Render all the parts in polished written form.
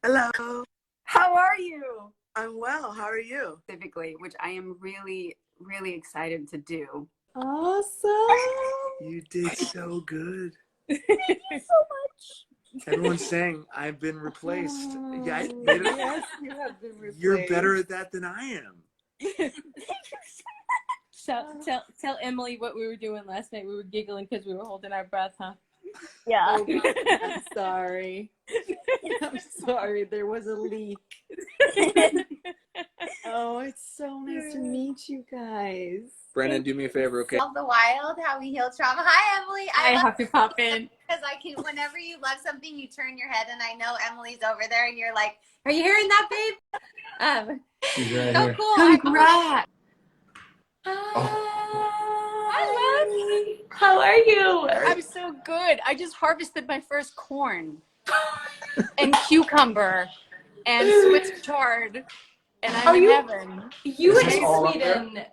Hello. How are you? I'm well. How are you? Specifically, which I am really, really excited to do. Awesome. You did so good. Thank you so much. Everyone's saying I've been replaced. Yeah, Yes, you have been replaced. You're better at that than I am. Tell Emily what we were doing last night. We were giggling because we were holding our breath, huh? Yeah. I'm sorry. I'm sorry. There was a leak. Oh, it's so nice to meet you guys. Brennan, do me a favor, okay? Of the wild, how we heal trauma. Hi, Emily. Hi, Huffy Poppin'. Because I can. Whenever you love something, you turn your head, and I know Emily's over there, and you're like, "Are you hearing that, babe?" She's right So here. cool. Congrats. Hi, love. How are you? I'm so good. I just harvested my first corn and cucumber and Swiss chard, and I'm in heaven. You Is this all in up Sweden.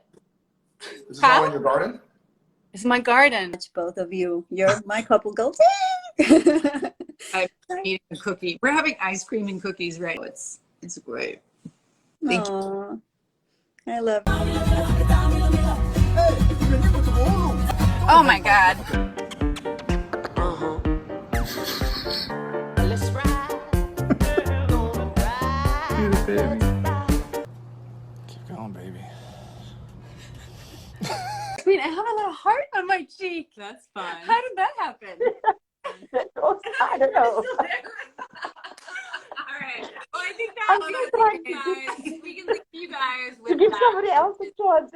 Is this all in your garden? It's my garden. Both of you. You're my couple goals. I'm eating a cookie. We're having ice cream and cookies, right? It's great. Thank you. I love Oh my God. Keep going, baby. I mean, I have a little heart on my cheek. That's fun. How did that happen? I don't know. All right. Well, I think that's it, guys. We can leave you guys with Give that. somebody else a chance.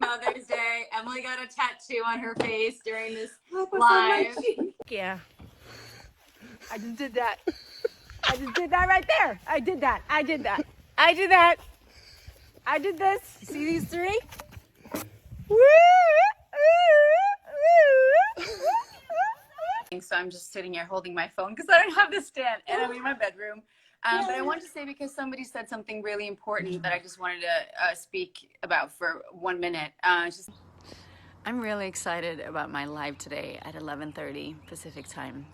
Mother's Day. Emily got a tattoo on her face during this live. Yeah. I just did that. I just did that right there. I did that. I did that. I did that. I did this. See these three? So I'm just sitting here holding my phone because I don't have the stand and I'm in my bedroom. But I wanted to say, because somebody said something really important that I just wanted to speak about for 1 minute. I'm really excited about my live today at 11:30 Pacific time.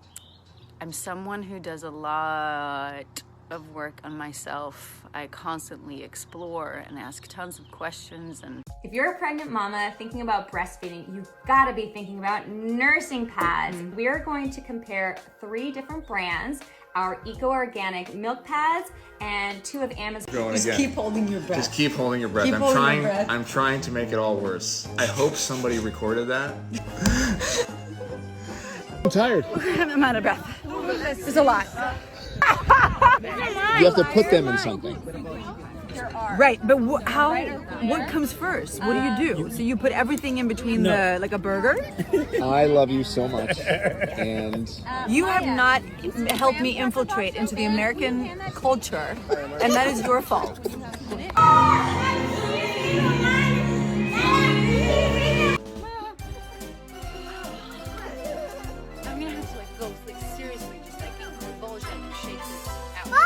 I'm someone who does a lot of work on myself. I constantly explore and ask tons of questions. And if you're a pregnant mama thinking about breastfeeding, you've got to be thinking about nursing pads. We are going to compare 3 different brands, our eco-organic milk pads and 2 of Amazon. Just keep holding your breath. Just keep holding your breath. I'm trying to make it all worse. I hope somebody recorded that. I'm tired. I'm out of breath. This is a lot. You have to put them in something. Right, but what comes first? What do you do? So you put everything in between like a burger? I love you so much. And You have not helped me infiltrate into the American culture, and that is your fault. I'm gonna have to go seriously, just convulsion and shake this out.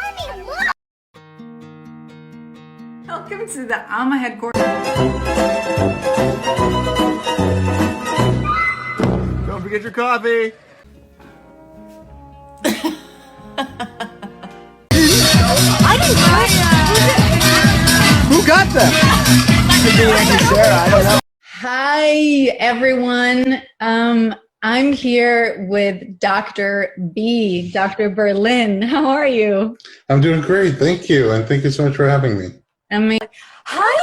Welcome to the Alma headquarters. don't forget your coffee. Who got them? Could be Auntie Sarah. I don't know. Hi, everyone. I'm here with Dr. B, Dr. Berlin. How are you? I'm doing great, thank you, and thank you so much for having me. Hi!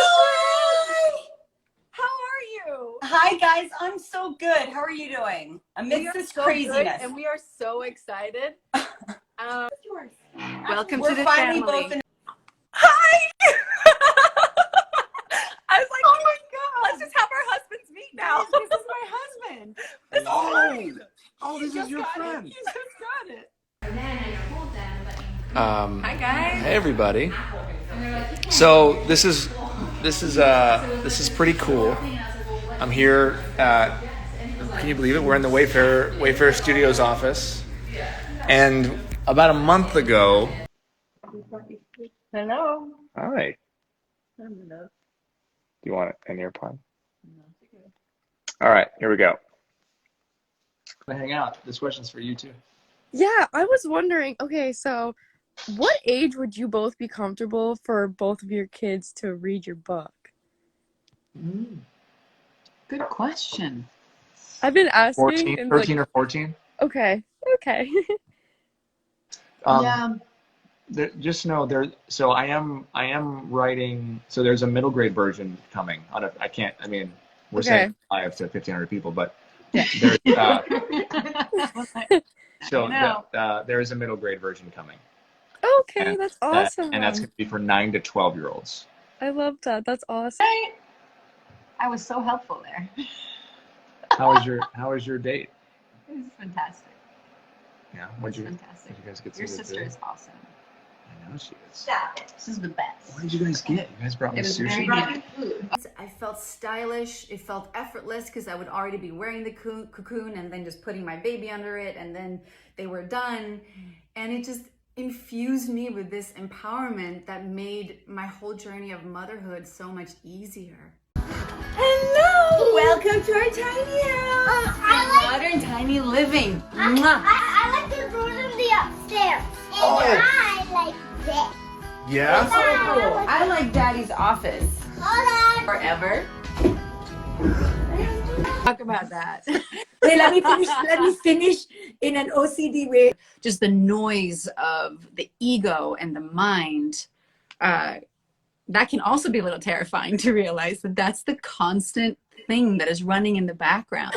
How are you? Hi guys, I'm so good. How are you doing? Amidst this craziness. And we are so excited. Welcome We're to the finally family. both in. Hi! I was like, oh my God, let's just have our husbands meet now. This is my husband. This is mine. Oh, this is your friend. You just got it. Hi guys. Hey everybody. So this is pretty cool. I'm here at, can you believe it? We're in the Wayfair Studios office. And about a month ago. Hello. Hi. Do you want an earplug? All right, here we go. Hang out. This question's for you too. Yeah, I was wondering. Okay, so what age would you both be comfortable for both of your kids to read your book? Good question. I've been asking. 14, and 13 or 14. Okay. Yeah. Just know there. So I am writing. So there's a middle grade version coming. I can't. I mean, we're saying 5 to 1,500 people, but there's there is a middle grade version coming. Okay, that's awesome. And that's going to be for 9 to 12-year-olds. I love that. That's awesome. I was so helpful there. How was your date? It was fantastic. Yeah. Fantastic. What'd you guys get? Your sister is awesome. I know she is. Stop it. This is the best. What did you guys get? You guys brought me sushi. I felt stylish. It felt effortless because I would already be wearing the cocoon and then just putting my baby under it, and then they were done. And it just infused me with this empowerment that made my whole journey of motherhood so much easier. Hello! Welcome to our tiny house. Modern tiny living. I like the room in the upstairs. And I like this. Yeah? Oh, I like Daddy's office. Hold on. Forever. Talk about that. Wait, let me finish in an OCD way. Just the noise of the ego and the mind. That can also be a little terrifying to realize that that's the constant thing that is running in the background.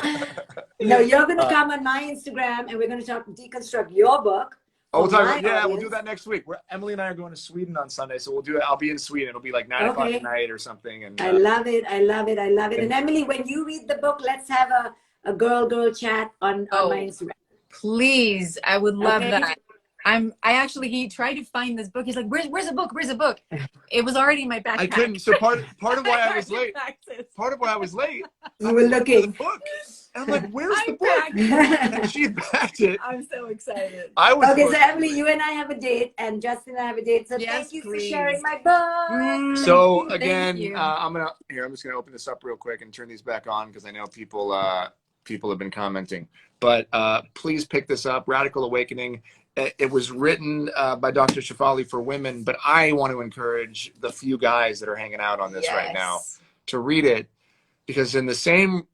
No, you're going to come on my Instagram and we're going to deconstruct your book. Oh, we'll do that next week. Emily and I are going to Sweden on Sunday, so we'll do it. I'll be in Sweden. It'll be like 9 o'clock at night or something. And I love it. And Emily, when you read the book, let's have a girl chat on my Instagram. Please, I would love that. He tried to find this book. He's like, where's the book? Where's the book? It was already in my backpack. I couldn't. So part of why I was late. Part of why I was late. You were looking. The book. And I'm like, where's the book? And she backed it. I'm so excited. So Emily, you and I have a date, and Justin and I have a date. So thank you for sharing my book. So again, I'm just gonna open this up real quick and turn these back on because I know people have been commenting. But please pick this up, Radical Awakening. It was written by Dr. Shefali for women, but I want to encourage the few guys that are hanging out on this right now to read it, because in the same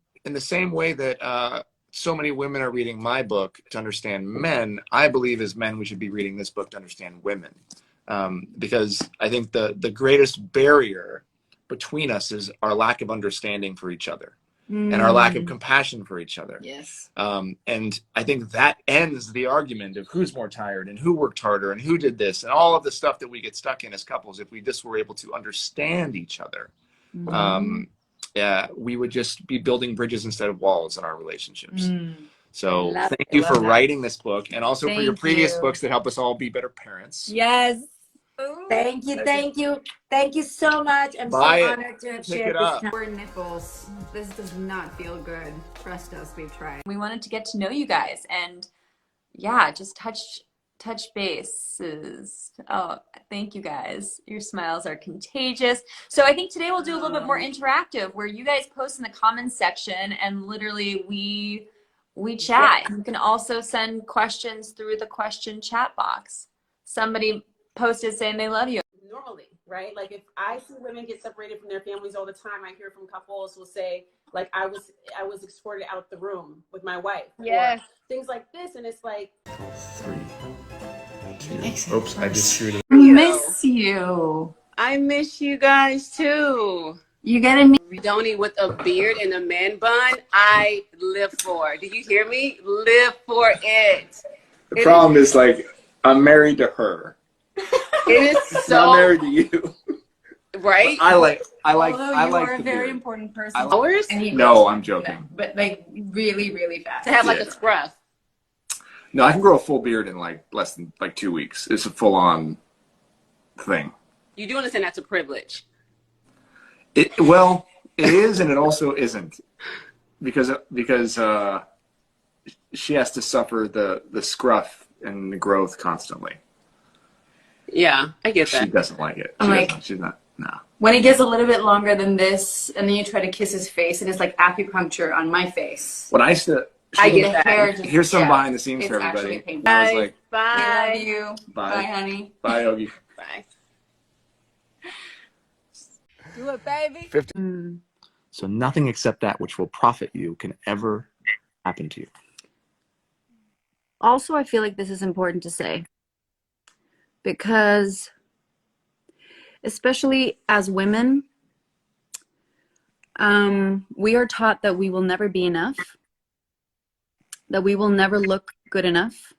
way that so many women are reading my book to understand men, I believe as men we should be reading this book to understand women, because I think the greatest barrier between us is our lack of understanding for each other. And our lack of compassion for each other. Yes. And I think that ends the argument of who's more tired and who worked harder and who did this and all of the stuff that we get stuck in as couples. If we just were able to understand each other, we would just be building bridges instead of walls in our relationships. So thank you for writing this book, and also for your previous books that help us all be better parents. Yes. Thank you so much. I'm so honored to have shared this time. Poor nipples. This does not feel good. Trust us, we've tried. We wanted to get to know you guys and just touch bases. Oh, thank you guys. Your smiles are contagious. So I think today we'll do a little bit more interactive where you guys post in the comments section and literally we chat. You can also send questions through the question chat box. Somebody posted saying they love you. Normally, right? Like if I see women get separated from their families all the time, I hear from couples who say, like, I was escorted out the room with my wife. Yes. Things like this, and it's like 3, 2. Oops, I just screwed it. Miss you. I miss you guys too. You get a Baldoni with a beard and a man bun. I live for. Do you hear me? Live for it. The problem is, like, I'm married to her. It is so. Not married to you. Right? I like. Although you like are a the very beard. important person. No, I'm joking. But like really, really fast. To have like a scruff. No, I can grow a full beard in like less than 2 weeks. It's a full-on thing. You do understand that's a privilege. It is, and it also isn't, because she has to suffer the scruff and the growth constantly. Yeah, I get that. She doesn't like it. She's not. No. When it gets a little bit longer than this, and then you try to kiss his face, and it's like acupuncture on my face. When I used to I Here's get that. Hair just, Here's some yeah, behind the scenes it's for everybody. actually painful. I was like, Bye. We love you. Bye. Bye, honey. bye, Yogi. Bye. Do it, baby. 50. So nothing except that which will profit you can ever happen to you. Also, I feel like this is important to say because, especially as women, we are taught that we will never be enough, that we will never look good enough,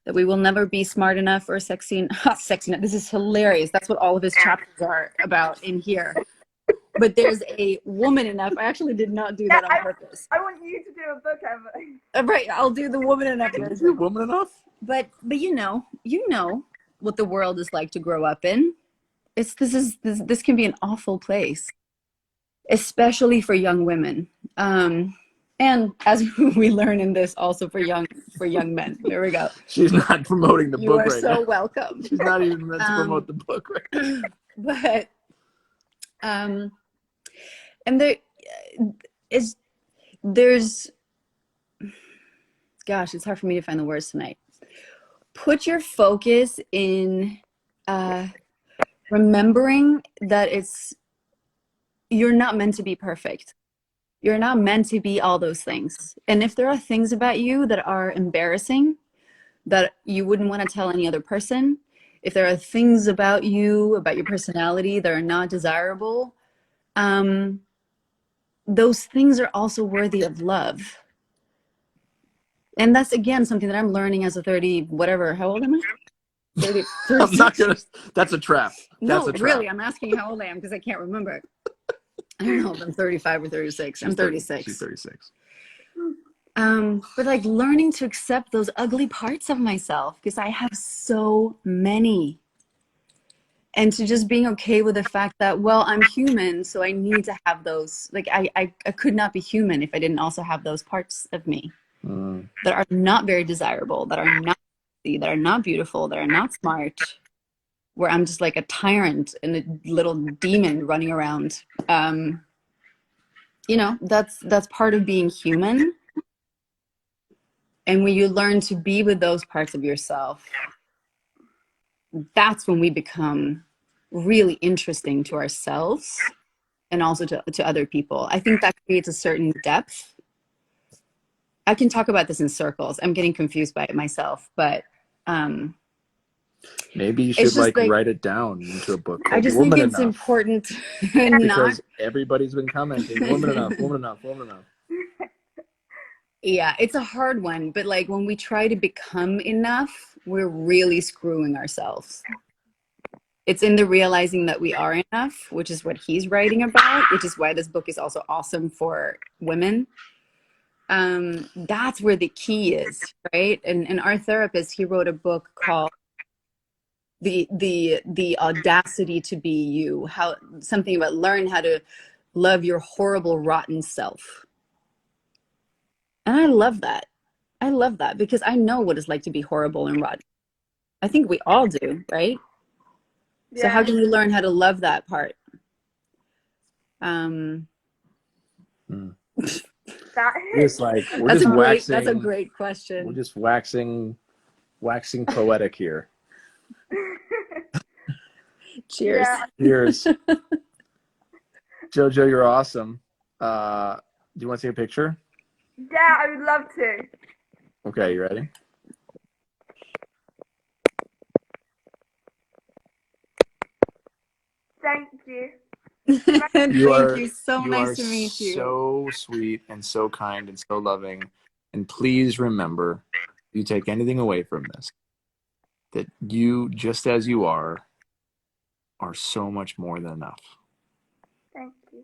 that we will never be smart enough or sexy enough. This is hilarious. That's what all of his chapters are about in here. But there's a woman enough. I actually did not do that on purpose. I want you to do a book, Emily. Right, I'll do the woman enough version. Woman enough? But you know what the world is like to grow up in. This can be an awful place, especially for young women. And as we learn in this, also for young men. There we go. She's not promoting the You book are right so now. welcome. She's not even meant to promote the book right now. But and there's gosh, it's hard for me to find the words tonight. Put your focus in remembering that you're not meant to be perfect. You're not meant to be all those things. And if there are things about you that are embarrassing, that you wouldn't want to tell any other person, if there are things about you, about your personality that are not desirable, those things are also worthy of love. And that's, again, something that I'm learning as a 30, whatever, how old am I? 30, I'm not gonna, that's a trap. That's no, a trap. really, I'm asking how old I am because I can't remember. I don't know if I'm 35 or 36. I'm 36. She's 36. But like learning to accept those ugly parts of myself, because I have so many. And to just being okay with the fact that, well, I'm human, so I need to have those. Like I could not be human if I didn't also have those parts of me that are not very desirable, that are not sexy, that are not beautiful, that are not smart, where I'm just like a tyrant and a little demon running around. You know, that's part of being human. And when you learn to be with those parts of yourself, that's when we become really interesting to ourselves and also to other people. I think that creates a certain depth. I can talk about this in circles. I'm getting confused by it myself, but maybe you should like write it down into a book called I just Woman think it's Enough. important Because everybody's been commenting, woman enough, woman enough, woman enough. Yeah, it's a hard one, but like when we try to become enough, we're really screwing ourselves. It's in the realizing that we are enough, which is what he's writing about, which is why this book is also awesome for women. That's where the key is, right? And our therapist, he wrote a book called the audacity to be you, how something about learn how to love your horrible, rotten self. And I love that. I love that because I know what it's like to be horrible and rotten. I think we all do, right? Yeah. So how can we learn how to love that part? Just like that's a great question. We're just waxing poetic here. Cheers. Yeah. Cheers. Jojo, you're awesome. Do you want to take a picture? Yeah, I would love to. Okay, you ready? Thank you. Thank you. So nice to meet you. So sweet and so kind and so loving. And please remember, if you take anything away from this, that you, just as you are so much more than enough. Thank you.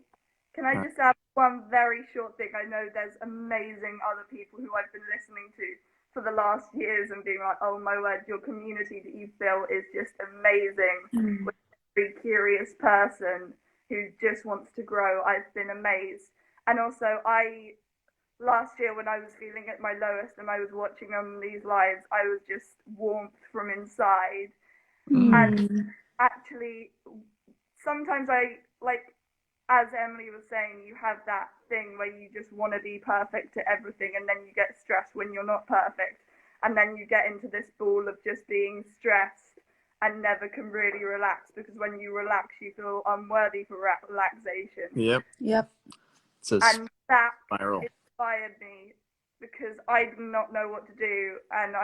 Can I just add one very short thing? I know there's amazing other people who I've been listening to for the last years and being like, oh my word, your community that you've built is just amazing. With every curious person who just wants to grow, I've been amazed. And also, last year when I was feeling at my lowest and I was watching these lives, I was just warmth from inside. And actually, sometimes I as Emily was saying, you have that thing where you just want to be perfect at everything, and then you get stressed when you're not perfect, and then you get into this ball of just being stressed and never can really relax, because when you relax, you feel unworthy for relaxation. Yep. It's a And that spiral. inspired me, because I did not know what to do, and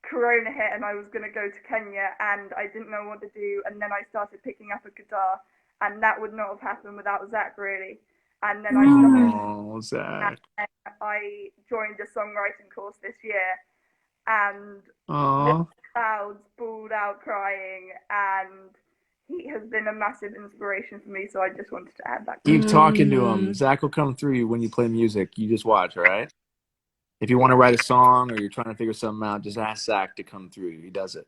Corona hit, and I was going to go to Kenya, and I didn't know what to do, and then I started picking up a guitar, and that would not have happened without Zach, really. And then I Zach. and I joined a songwriting course this year, and Aww. Clouds bawled out crying, and he has been a massive inspiration for me, so I just wanted to add that. Keep talking to him. Zach will come through you when you play music. You just watch, all right? If you want to write a song or you're trying to figure something out, just ask Zach to come through you. He does it.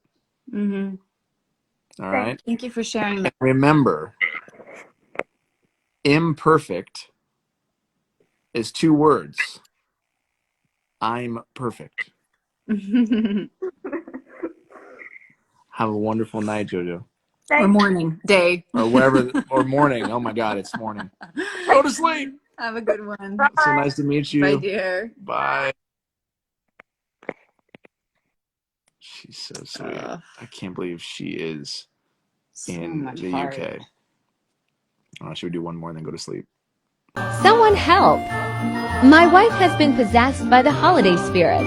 All right? Thank you for sharing that. Remember, imperfect is 2 words. I'm perfect. Have a wonderful night, Jojo. Or morning, day. Or wherever, or morning. Oh my God, it's morning. Go to sleep. Have a good one. Bye. So nice to meet you. Bye, dear. Bye. She's so sweet. I can't believe she is in the UK. Should we do one more and then go to sleep? Someone help! My wife has been possessed by the holiday spirit.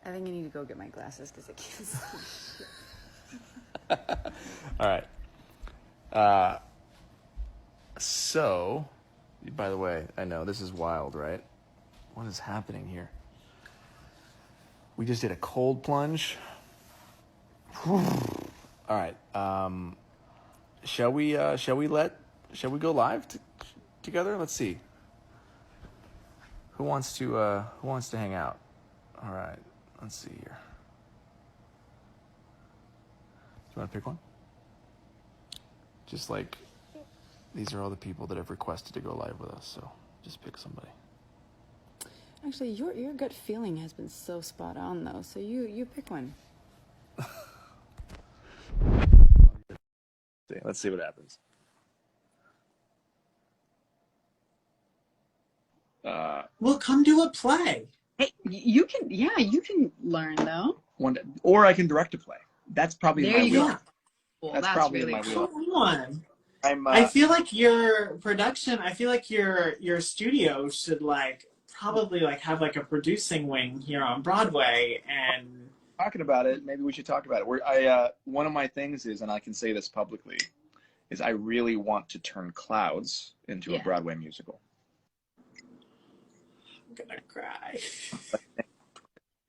I think I need to go get my glasses because I can't see. All right. So, by the way, I know this is wild, right? What is happening here? We just did a cold plunge. All right. Shall we go live together? Let's see. Who wants to hang out? All right. Let's see here. Do you want to pick one? Just like, these are all the people that have requested to go live with us, so just pick somebody. Actually, your gut feeling has been so spot on, though, so you pick one. Let's see what happens. Well, come do a play. Hey, you can learn though. Or I can direct a play. That's probably There my you go. wheel. Well, That's probably really my wheel. Come on. I feel like your production, I feel like your studio should probably have a producing wing here on Broadway. And talking about it, maybe we should talk about it. One of my things is, and I can say this publicly, is I really want to turn Clouds into a Broadway musical. I'm gonna cry. I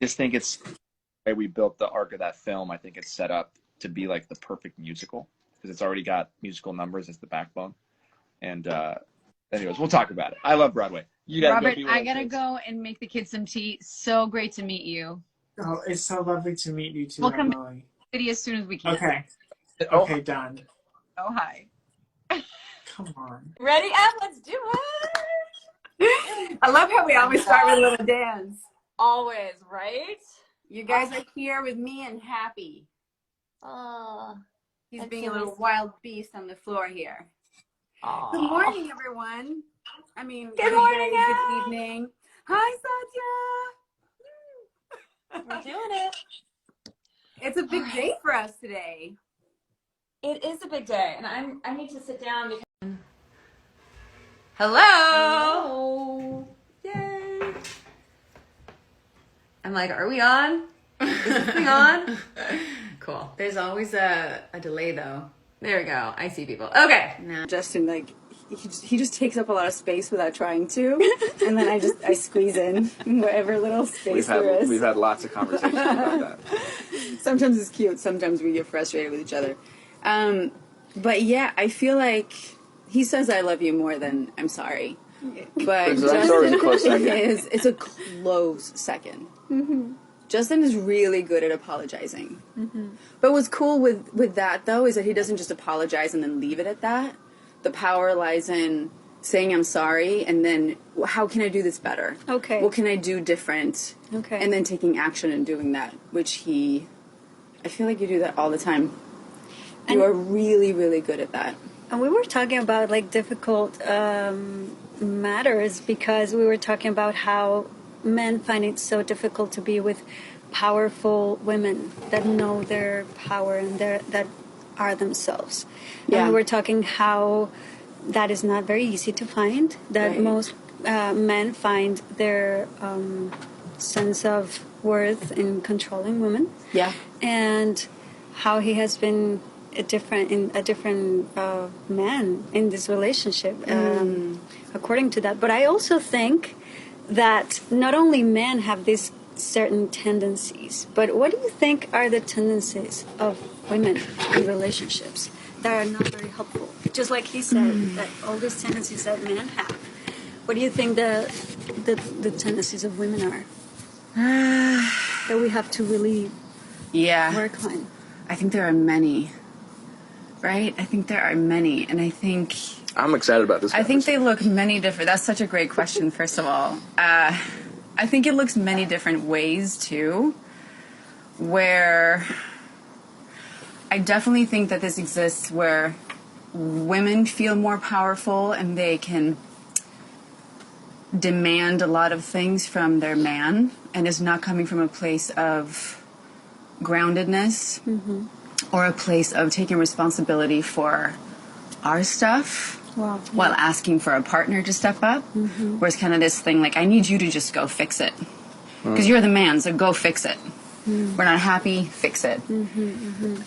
just think it's the way we built the arc of that film. I think it's set up to be like the perfect musical because it's already got musical numbers as the backbone. And anyways, we'll talk about it. I love Broadway. You gotta Robert, go I gotta go and make the kids some tea. So great to meet you. Oh, it's so lovely to meet you too, We'll come Emily. to the city as soon as we can. Okay. Okay, done. Oh, hi. Come on. Ready, Em? Let's do it. I love how we always start with a little dance. Always, right? You guys are here with me and Happy. Oh, He's being a little wild beast on the floor here. Aww. Good morning, everyone. I mean, Good morning, good evening. Hi, Satya. We're doing it. It's a big day for us today. It is a big day, and I need to sit down because. Hello. Yay. I'm like, are we on? Is this thing on? Cool. There's always a delay though. There we go. I see people. Okay. No. Justin, he just takes up a lot of space without trying to, and then I squeeze in whatever little space there is. We've had lots of conversations about that. Sometimes it's cute. Sometimes we get frustrated with each other. But yeah, I feel like he says I love you more than I'm sorry. But Justin it's a close second. Mm-hmm. Justin is really good at apologizing. But what's cool with that, though, is that he doesn't just apologize and then leave it at that. The power lies in saying I'm sorry, and then how can I do this better? Okay. What can I do different? Okay. And then taking action and doing that, which I feel like you do that all the time. You are really, really good at that. And we were talking about like difficult matters because we were talking about how men find it so difficult to be with powerful women that know their power and that are themselves. Yeah. And we were talking how that is not very easy to find, that Right. most men find their sense of worth in controlling women. Yeah. And how he has been a different man in this relationship, according to that. But I also think that not only men have these certain tendencies, but what do you think are the tendencies of women in relationships that are not very helpful? Just like he said, that all these tendencies that men have. What do you think the tendencies of women are that we have to really work on? I think there are many. Right? I think there are many, and I think I'm excited about this. I think they look many different. That's such a great question, first of all. I think it looks many different ways, too, where I definitely think that this exists where women feel more powerful and they can demand a lot of things from their man, and it's not coming from a place of groundedness or a place of taking responsibility for our stuff. Wow. While asking for a partner to step up, where it's kind of this thing like, I need you to just go fix it. Because you're the man, so go fix it. We're not happy, fix it.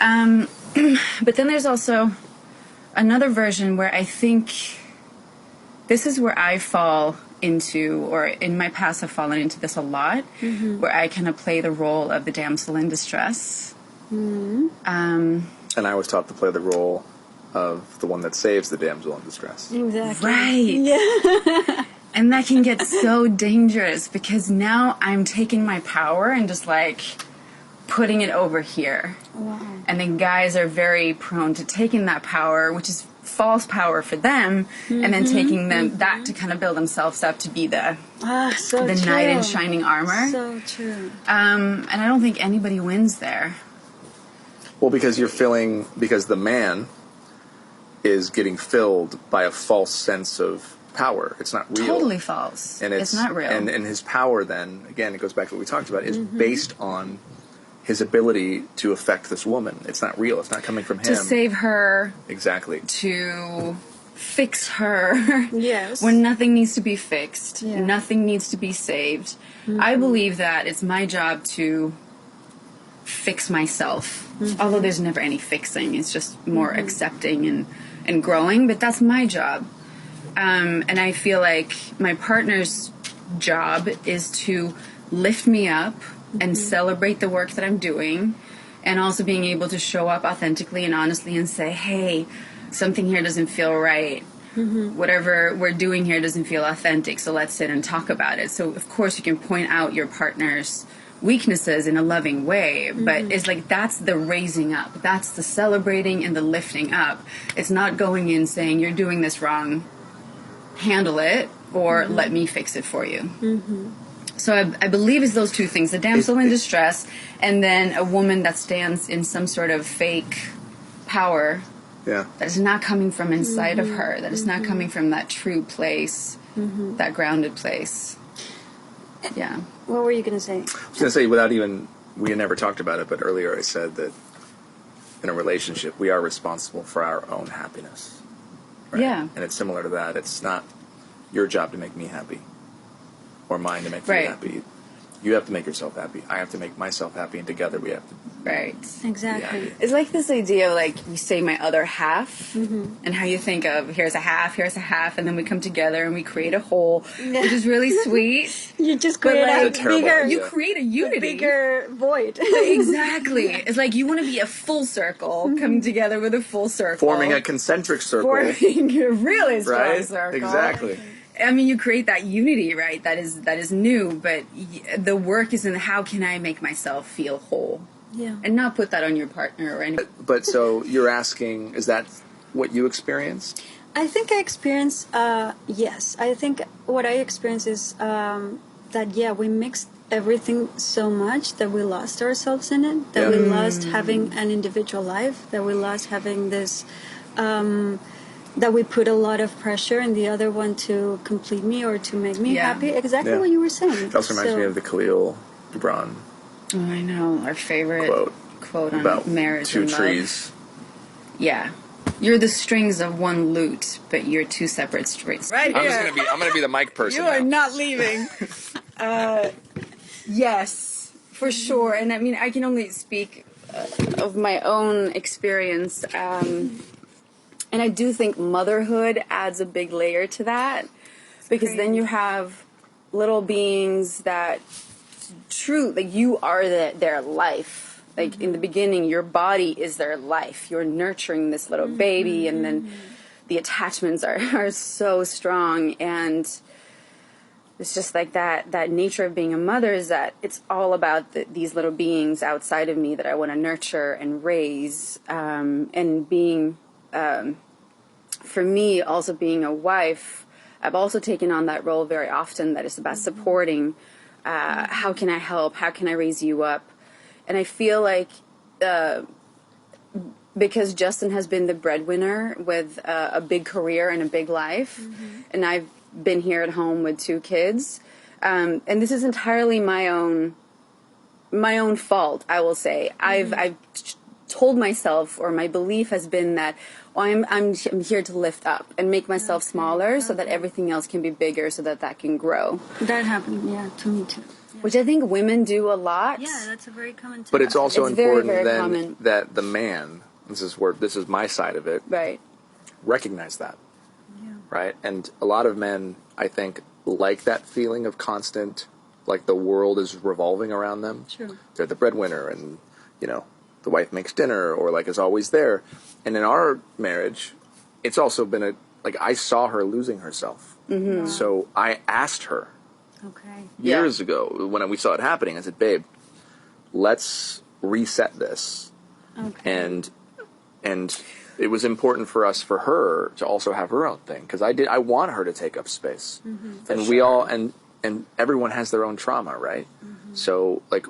But then there's also another version where I think this is where I fall into, or in my past I've fallen into this a lot, where I kind of play the role of the damsel in distress. And I was taught to play the role of the one that saves the damsel in distress. Exactly. Right. Yeah. And that can get so dangerous because now I'm taking my power and just like putting it over here. Wow. And then guys are very prone to taking that power, which is false power for them, and then taking them that to kind of build themselves up to be the knight in shining armor. So true. And I don't think anybody wins there. Well, because the man is getting filled by a false sense of power. It's not real. Totally false. And it's not real. And his power then, again, it goes back to what we talked about, is based on his ability to affect this woman. It's not real. It's not coming from him. To save her. Exactly. To fix her. Yes. When nothing needs to be fixed. Yeah. Nothing needs to be saved. I believe that it's my job to fix myself. Although there's never any fixing. It's just more accepting and growing. But that's my job. And I feel like my partner's job is to lift me up and celebrate the work that I'm doing, and also being able to show up authentically and honestly and say, hey, something here doesn't feel right. Whatever we're doing here doesn't feel authentic, so let's sit and talk about it. So, of course, you can point out your partner's weaknesses in a loving way, but it's like that's the raising up. That's the celebrating and the lifting up. It's not going in saying, you're doing this wrong, handle it, or let me fix it for you. So I believe it's those two things, the damsel in distress and then a woman that stands in some sort of fake power that is not coming from inside of her, that is not coming from that true place, that grounded place. Yeah. What were you going to say? I was going to say, we had never talked about it, but earlier I said that in a relationship, we are responsible for our own happiness. Right? Yeah. And it's similar to that. It's not your job to make me happy or mine to make me happy. You have to make yourself happy. I have to make myself happy, and together we have to. Right. Exactly. Yeah. It's like this idea of like you say my other half, and how you think of here's a half, and then we come together and we create a whole, which is really sweet. You just create a bigger, you create a unity, a bigger void. Exactly. It's like you want to be a full circle coming together with a full circle, Forming a concentric circle. Forming a really strong right? circle. Exactly. I mean, you create that unity, right? That is new, but the work is in how can I make myself feel whole? Yeah. And not put that on your partner or anything. But so you're asking, is that what you experienced? I think I experienced, yes. I think what I experienced is that, yeah, we mixed everything so much that we lost ourselves in it, that we lost having an individual life, that we lost having this, that we put a lot of pressure in the other one to complete me or to make me happy. Exactly what you were saying. It also reminds me of the Khalil Gibran. Oh, I know. Our favorite quote on about marriage two and love. trees. Yeah. You're the strings of one lute, but you're two separate strings. Right here. I'm gonna be the mic person. You are not leaving. Yes, for sure. And I mean, I can only speak of my own experience. And I do think motherhood adds a big layer to that, because then you have little beings that like you are their life. Like in the beginning, your body is their life. You're nurturing this little baby, and then the attachments are so strong. And it's just like that nature of being a mother is that it's all about these little beings outside of me that I want to nurture and raise. And being, for me, also being a wife, I've also taken on that role very often, that is about supporting. How can I help? How can I raise you up? And I feel like because Justin has been the breadwinner with a big career and a big life, and I've been here at home with 2 kids, and this is entirely my own fault, I will say. I've told myself, or my belief has been that I'm here to lift up and make myself smaller so that everything else can be bigger, so that can grow. That happened, to me too. Which I think women do a lot. Yeah, that's a very common. But it's also important very then common. that the man, this is my side of it, right, recognize that, right? And a lot of men, I think, like that feeling of constant, like the world is revolving around them. True. They're the breadwinner, and the wife makes dinner, or like is always there. And in our marriage, it's also been I saw her losing herself, so I asked her. Okay. Years ago, when we saw it happening, I said, "Babe, let's reset this." Okay. And it was important for her to also have her own thing, because I want her to take up space, and we all and everyone has their own trauma, right? So like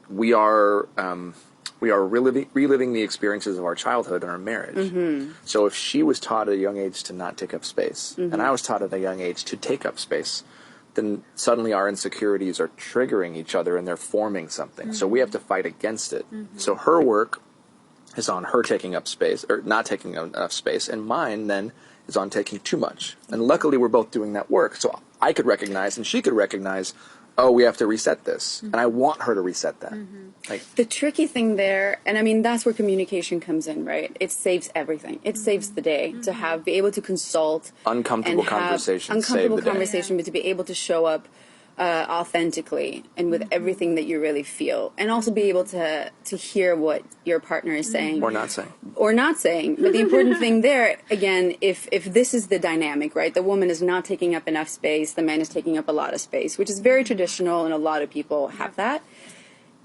we are reliving the experiences of our childhood in our marriage. So if she was taught at a young age to not take up space, and I was taught at a young age to take up space, then suddenly our insecurities are triggering each other and they're forming something. So we have to fight against it. So her work is on her taking up space, or not taking enough space, and mine then is on taking too much. And luckily we're both doing that work. So I could recognize and she could recognize, oh, we have to reset this. And I want her to reset that. Like the tricky thing there, and I mean, that's where communication comes in, right? It saves everything. It saves the day to be able to consult. Uncomfortable conversations save the day. But to be able to show up authentically and with everything that you really feel, and also be able to hear what your partner is saying. Or not saying. But the important thing there, again, if this is the dynamic, right? The woman is not taking up enough space, the man is taking up a lot of space, which is very traditional, and a lot of people have that.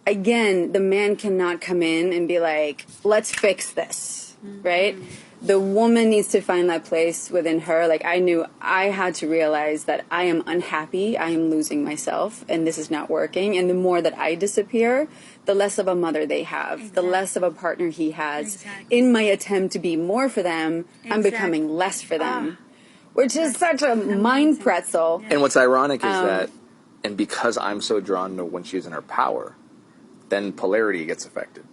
Again, the man cannot come in and be like, let's fix this, right? The woman needs to find that place within her. Like, I knew I had to realize that I am unhappy, I am losing myself, and this is not working. And the more that I disappear, the less of a mother they have, the less of a partner he has. In my attempt to be more for them, I'm becoming less for them, which is such a mind pretzel. And what's ironic is that, and because I'm so drawn to when she's in her power, then polarity gets affected.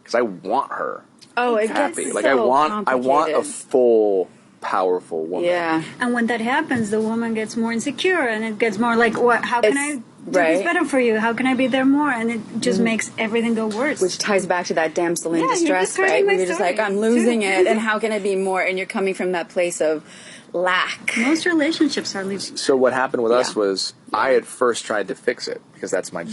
Because I want her happy. Gets like so I want a full, powerful woman. Yeah. And when that happens, the woman gets more insecure, and it gets more like, what? How can I do this better for you? How can I be there more? And it just makes everything go worse. Which ties back to that damsel in distress, right? Where you're just like, I'm losing it, and how can I be more? And you're coming from that place of lack. Most relationships are losing. So what happened with us was I at first tried to fix it, because that's my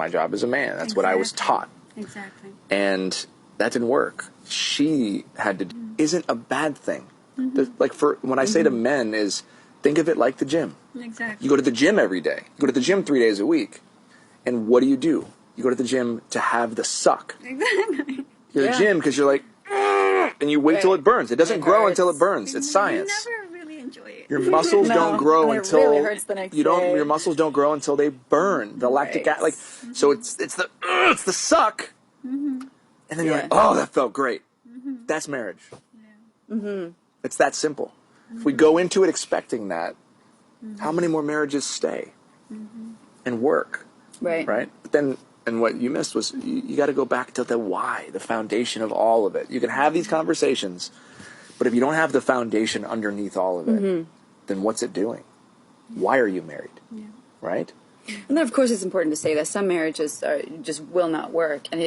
job as a man. That's what I was taught. Exactly. And that didn't work. She had to isn't a bad thing. Like when I say to men is think of it like the gym. Exactly. You go to the gym every day. You go to the gym 3 days a week. And what do? You go to the gym to have the suck. Exactly. You're at the gym because you're like, and you wait till it burns. It doesn't grow until it burns. It's science. You never really enjoy it. Your muscles don't grow and until it really hurts the next day. Your muscles don't grow until they burn. The lactic acid, so it's the suck. And then you're like, oh, that felt great. That's marriage. It's that simple. If we go into it expecting that, how many more marriages stay and work? Right. But then, and what you missed was you got to go back to the why, the foundation of all of it. You can have these conversations, but if you don't have the foundation underneath all of it, then what's it doing? Why are you married? Right? And then, of course, it's important to say that some marriages just will not work, and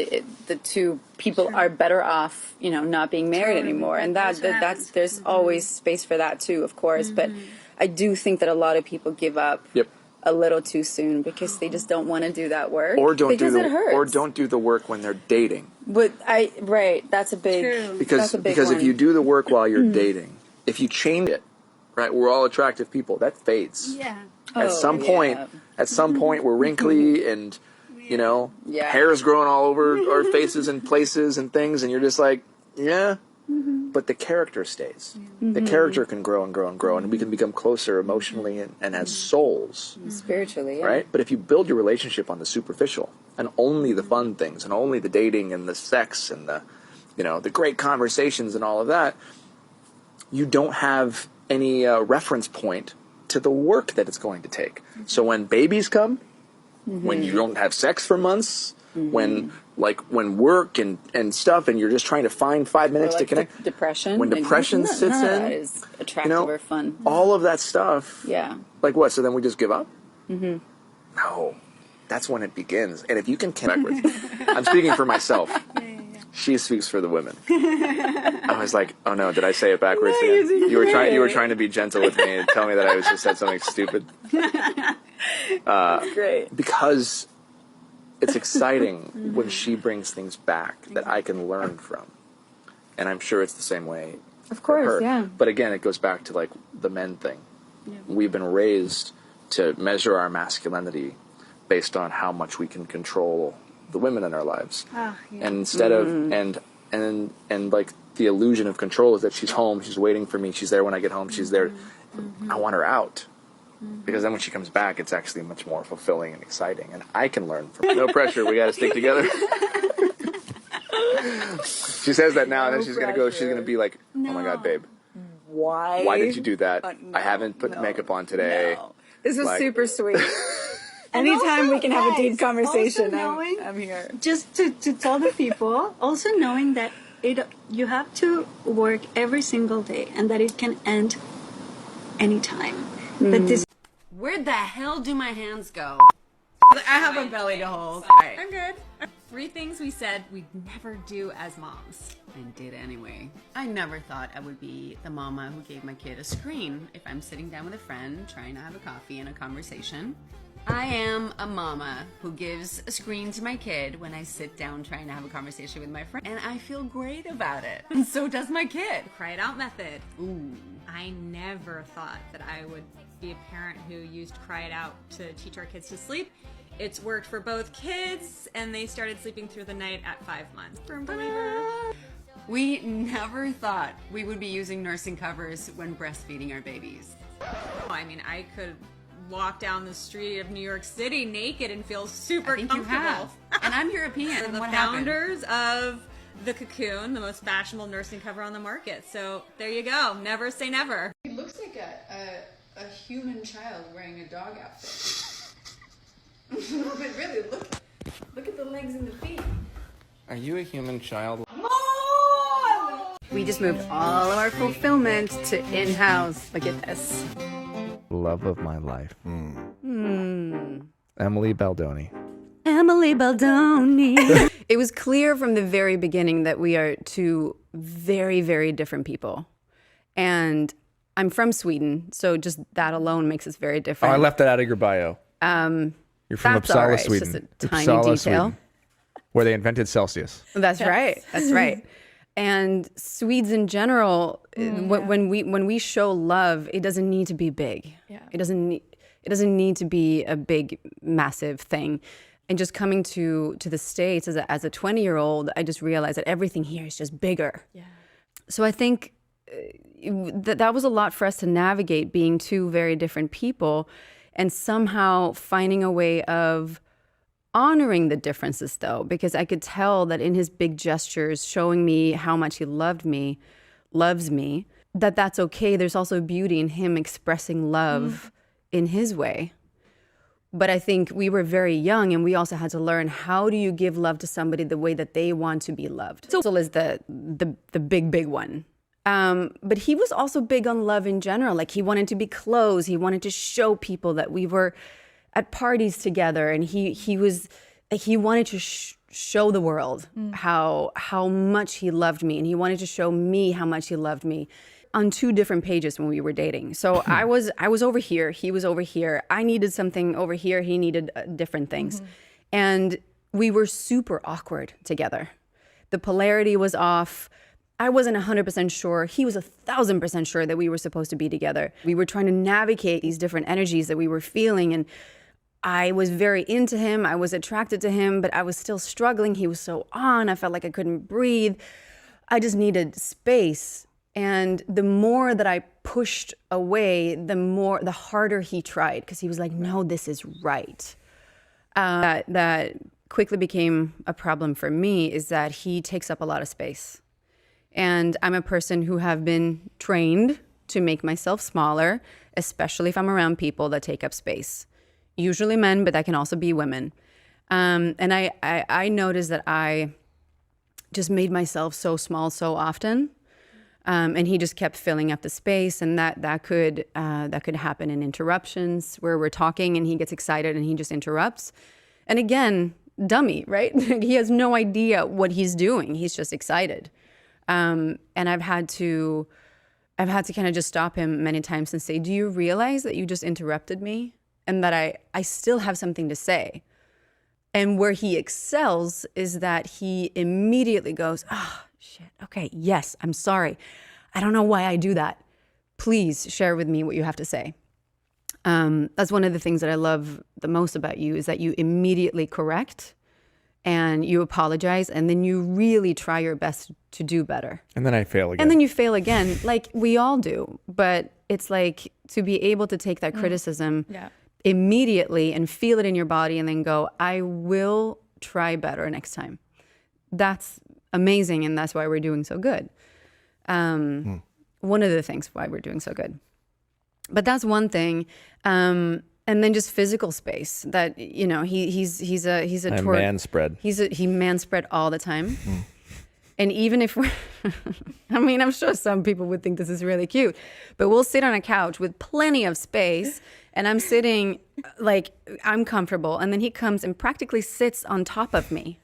the two people are better off, not being married anymore. And that's there's always space for that too, of course. But I do think that a lot of people give up a little too soon because they just don't want to do that work, or don't it do the work when they're dating. But that's a big because if you do the work while you're dating, if you change it, right, we're all attractive people. That fades. Yeah. At some point, we're wrinkly and, hair's growing all over our faces and places and things, and you're just like, but the character stays. The character can grow and grow and grow, and we can become closer emotionally and as souls. Spiritually, right? But if you build your relationship on the superficial and only the fun things and only the dating and the sex and the great conversations and all of that, you don't have any reference point to the work that it's going to take. So when babies come, when you don't have sex for months, when work and stuff, and you're just trying to find 5 minutes to connect. Depression. When depression sits in, that is attractive or fun. All of that stuff. Yeah. Like what? So then we just give up? No, that's when it begins. And if you can connect with, I'm speaking for myself. She speaks for the women. I was like, oh no, did I say it backwards again? You were trying to be gentle with me and tell me that I just said something stupid. Great. Because it's exciting when she brings things back that I can learn from. And I'm sure it's the same way of course, for her. Yeah. But again, it goes back to like the men thing. We've been raised to measure our masculinity based on how much we can control the women in our lives. And instead of and like the illusion of control is that she's home, she's waiting for me, she's there when I get home, she's there. I want her out. Because then when she comes back, it's actually much more fulfilling and exciting, and I can learn from her. No pressure, we got to stick together. She says that now, and then she's gonna be like, oh my god, babe, why did you do that? I haven't put makeup on today. This is super sweet. Anytime we can have a deep conversation, I'm here. Just to tell the people, also knowing that you have to work every single day and that it can end anytime. But this. Where the hell do my hands go? I have a belly to hold. Right. I'm good. 3 things we said we'd never do as moms. And did anyway. I never thought I would be the mama who gave my kid a screen if I'm sitting down with a friend trying to have a coffee and a conversation. I am a mama who gives a screen to my kid when I sit down trying to have a conversation with my friend. And I feel great about it. And so does my kid. Cry it out method. Ooh. I never thought that I would be a parent who used Cry It Out to teach our kids to sleep. It's worked for both kids, and they started sleeping through the night at 5 months. Firm believer. We never thought we would be using nursing covers when breastfeeding our babies. I mean, I could walk down the street of New York City naked and feel super comfortable. You have. And I'm European. We're the founders of the Cocoon, the most fashionable nursing cover on the market. So there you go. Never say never. He looks like a human child wearing a dog outfit. But really, look at the legs and the feet. Are you a human child? We just moved all of our fulfillment to in-house. Look at this. Love of my life. Emily Baldoni. Emily Baldoni. It was clear from the very beginning that we are two very, very different people. And I'm from Sweden, so just that alone makes us very different. Oh, I left that out of your bio. You're from That's Uppsala, all right. Sweden. It's just a tiny Uppsala, detail. Sweden, where they invented Celsius. That's right. That's right. And Swedes in general, when we show love, it doesn't need to be big. Yeah. It doesn't need to be a big, massive thing. And just coming to the States as a 20-year-old, I just realized that everything here is just bigger. Yeah. So I think that was a lot for us to navigate, being two very different people and somehow finding a way of honoring the differences, though, because I could tell that in his big gestures, showing me how much he loves me, that's okay. There's also beauty in him expressing love in his way. But I think we were very young, and we also had to learn, how do you give love to somebody the way that they want to be loved? Social is the big one. But he was also big on love in general. Like, he wanted to be close. He wanted to show people that we were at parties together, and he wanted to show the world how much he loved me, and he wanted to show me how much he loved me on two different pages when we were dating. So I was over here, he was over here. I needed something over here, he needed different things. And we were super awkward together. The polarity was off. I wasn't 100% sure. He was 1,000% sure that we were supposed to be together. We were trying to navigate these different energies that we were feeling, and I was very into him. I was attracted to him, but I was still struggling. He was so on. I felt like I couldn't breathe. I just needed space. And the more that I pushed away, the harder he tried, because he was like, no, this is right. That quickly became a problem for me, is that he takes up a lot of space. And I'm a person who have been trained to make myself smaller, especially if I'm around people that take up space. Usually men, but that can also be women. And I noticed that I just made myself so small so often. And he just kept filling up the space, and that could happen in interruptions where we're talking and he gets excited and he just interrupts. And again, dummy, right? He has no idea what he's doing. He's just excited. And I've had to kind of just stop him many times and say, do you realize that you just interrupted me? And that I still have something to say. And where he excels is that he immediately goes, shit, okay, yes, I'm sorry. I don't know why I do that. Please share with me what you have to say. That's one of the things that I love the most about you, is that you immediately correct and you apologize, and then you really try your best to do better. And then I fail again. And then you fail again, like we all do. But it's like, to be able to take that criticism immediately and feel it in your body and then go, I will try better next time. That's amazing, and that's why we're doing so good. One of the things why we're doing so good. But that's one thing. And then just physical space, that, you know, he's a man spread. He man spread all the time. And even if we're, I mean, I'm sure some people would think this is really cute, but we'll sit on a couch with plenty of space, and I'm sitting like I'm comfortable, and then he comes and practically sits on top of me.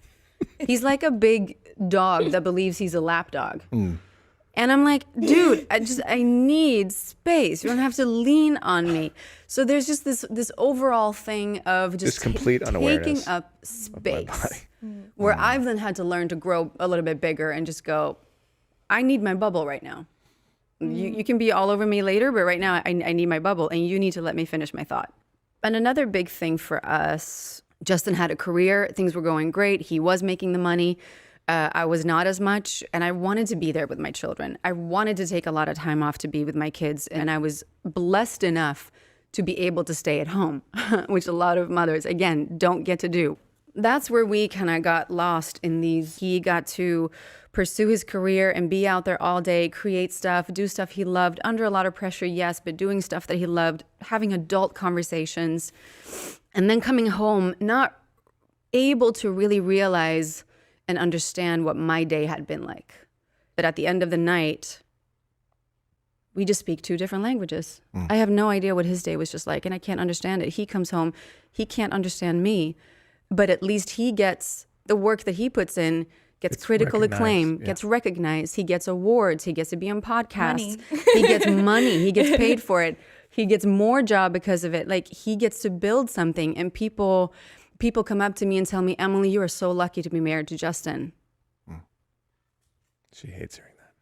He's like a big dog that believes he's a lap dog. And I'm like, dude, I need space. You don't have to lean on me. So there's just this overall thing of just complete unawareness taking up space, where I've then had to learn to grow a little bit bigger and just go, I need my bubble right now. You can be all over me later, but right now I need my bubble, and you need to let me finish my thought. And another big thing for us, Justin had a career. Things were going great. He was making the money. I was not as much, and I wanted to be there with my children. I wanted to take a lot of time off to be with my kids, and I was blessed enough to be able to stay at home, which a lot of mothers, again, don't get to do. That's where we kind of got lost in these. He got to pursue his career and be out there all day, create stuff, do stuff he loved, under a lot of pressure, yes, but doing stuff that he loved, having adult conversations, and then coming home not able to really realize and understand what my day had been like. But at the end of the night, we just speak two different languages. I have no idea what his day was just like, and I can't understand it. He comes home, he can't understand me, but at least he gets the work that he puts in, gets critical acclaim, gets recognized, he gets awards, he gets to be on podcasts, he gets money, he gets paid for it, he gets more job because of it. Like, he gets to build something, and people come up to me and tell me, Emily, you are so lucky to be married to Justin. She hates hearing that.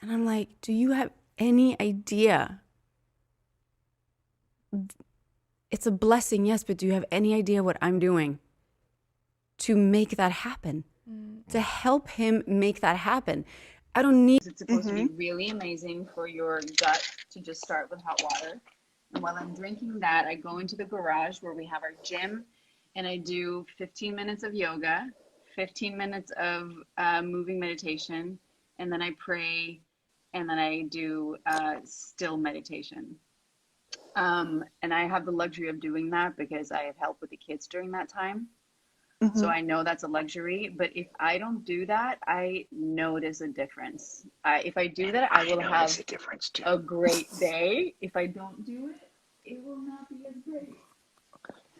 And I'm like, do you have any idea? It's a blessing, yes, but do you have any idea what I'm doing to make that happen? To help him make that happen. I don't need. It's supposed to be really amazing for your gut to just start with hot water. And while I'm drinking that, I go into the garage where we have our gym and I do 15 minutes of yoga, 15 minutes of moving meditation, and then I pray, and then I do still meditation. And I have the luxury of doing that because I have help with the kids during that time. So I know that's a luxury, but if I don't do that, I notice a difference. If I do that, I will have a great day. If I don't do it, it will not be as great.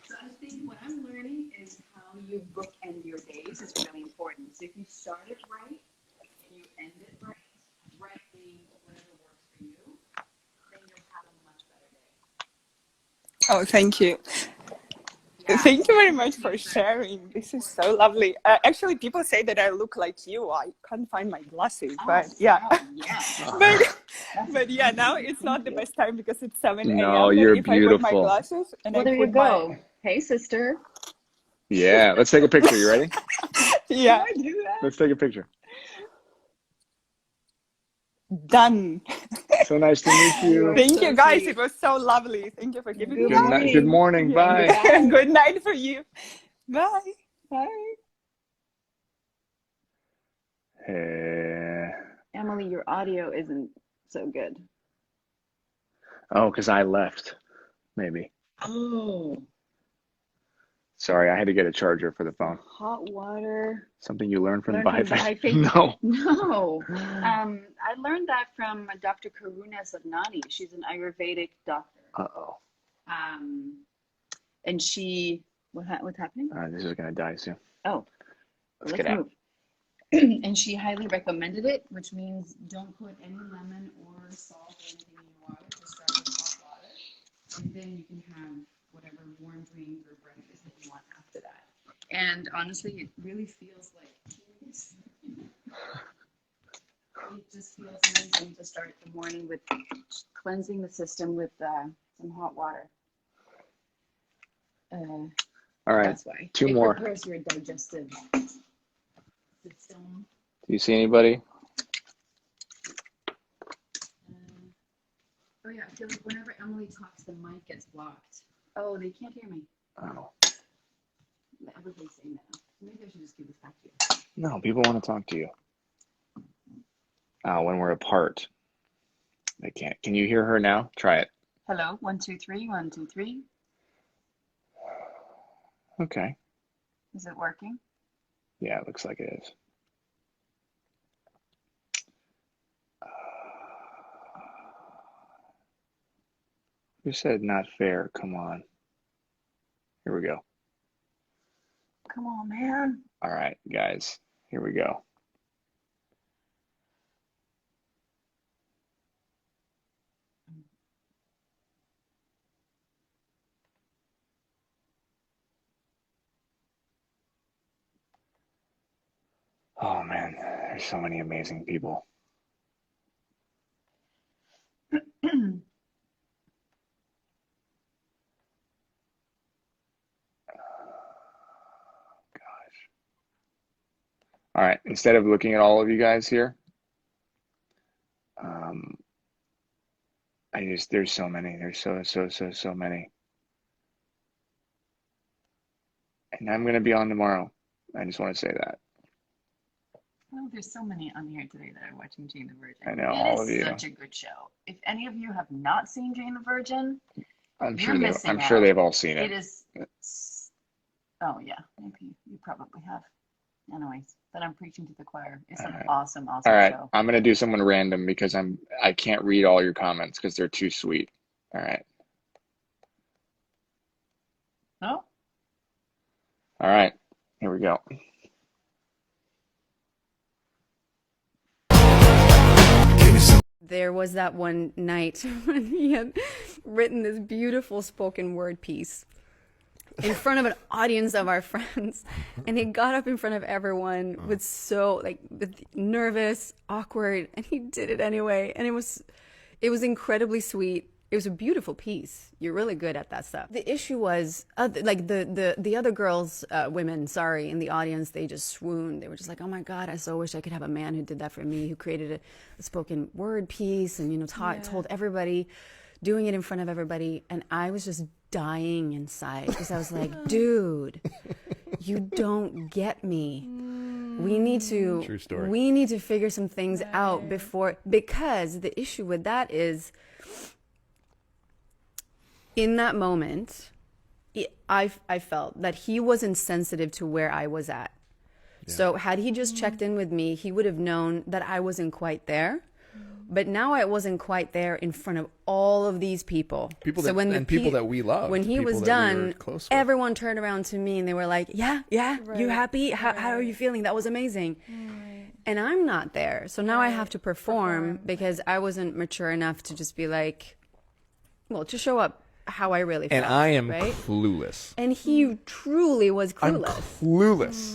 So I think what I'm learning is how you bookend your days is really important. So if you start it right and you end it right, right being whatever works for you, then you'll have a much better day. Oh, thank you. Thank you very much for sharing. This is so lovely. Actually, people say that I look like you. I can't find my glasses, but yeah. but yeah, now it's not the best time because it's 7 a.m. No, you're if I put my beautiful. glasses and Well, I there put you go. Hey, sister. Yeah, let's take a picture. You ready? Yeah. Let's take a picture. Done. So nice to meet you. Thank you, guys. It was so lovely. Thank you for giving me Good morning. Bye. Good night for you. Bye. Bye. Emily, your audio isn't so good. Oh, because I left. Maybe. Oh. Sorry, I had to get a charger for the phone. Hot water. Something you learned from Learn from Bhai. Bhai. No. No. I learned that from Dr. Karuna Sadnani. She's an Ayurvedic doctor. Uh-oh. And she, what's happening? This is going to die soon. Oh, Let's let's get out. move. And she highly recommended it, which means don't put any lemon or salt or anything in your water. Just start with hot water. And then you can have whatever warm drink or breakfast that you want after that. And honestly, it really feels like it just feels amazing to start the morning with cleansing the system with some hot water. All right, That's why. two It more. prepares your digestive system. Do you see anybody? Oh yeah, I feel like whenever Emily talks, the mic gets blocked. Oh, they can't hear me. Oh. Everybody's saying that. Maybe I should just give this back to you. No, people want to talk to you. When we're apart. They can't. Can you hear her now? Try it. Hello, 1, 2, 3, 1, 2, 3. Okay. Is it working? Yeah, it looks like it is. Who said not fair? Come on. Here we go. Come on, man. All right, guys. Here we go. Oh man, there's so many amazing people. All right, instead of looking at all of you guys here, there's so many. There's so many. And I'm going to be on tomorrow. I just want to say that. Oh, there's so many on here today that are watching Jane the Virgin. I know, all of you. It is such a good show. If any of you have not seen Jane the Virgin, I'm you're missing sure out. they've all seen it. It is. Oh yeah, maybe you probably have. Anyways, but I'm preaching to the choir. It's an awesome All right, show. I'm gonna do someone random because I can't read all your comments because they're too sweet. All right. No. All right. Here we go. There was that one night when he had written this beautiful spoken word piece. in front of an audience of our friends. And he got up in front of everyone with nervous, awkward, and he did it anyway. And it was incredibly sweet. It was a beautiful piece. You're really good at that stuff. The issue was, the other girls, women, in the audience, they just swooned. They were just like, oh my God, I so wish I could have a man who did that for me, who created a spoken word piece and, told everybody, doing it in front of everybody. And I was just dying inside because I was like, dude, you don't get me. We need to, True story. We need to figure some things out because the issue with that is, in that moment, I felt that he wasn't sensitive to where I was at. Yeah. So had he just checked in with me, he would have known that I wasn't quite there. But now I wasn't quite there in front of all of these people. People that we love. When he was done, everyone turned around to me and they were like, yeah, right. You happy? How are you feeling? That was amazing. Right. And I'm not there. So now I have to perform because I wasn't mature enough to just be like, to show up how I really felt. And I am right? clueless. And he truly was clueless. I'm clueless.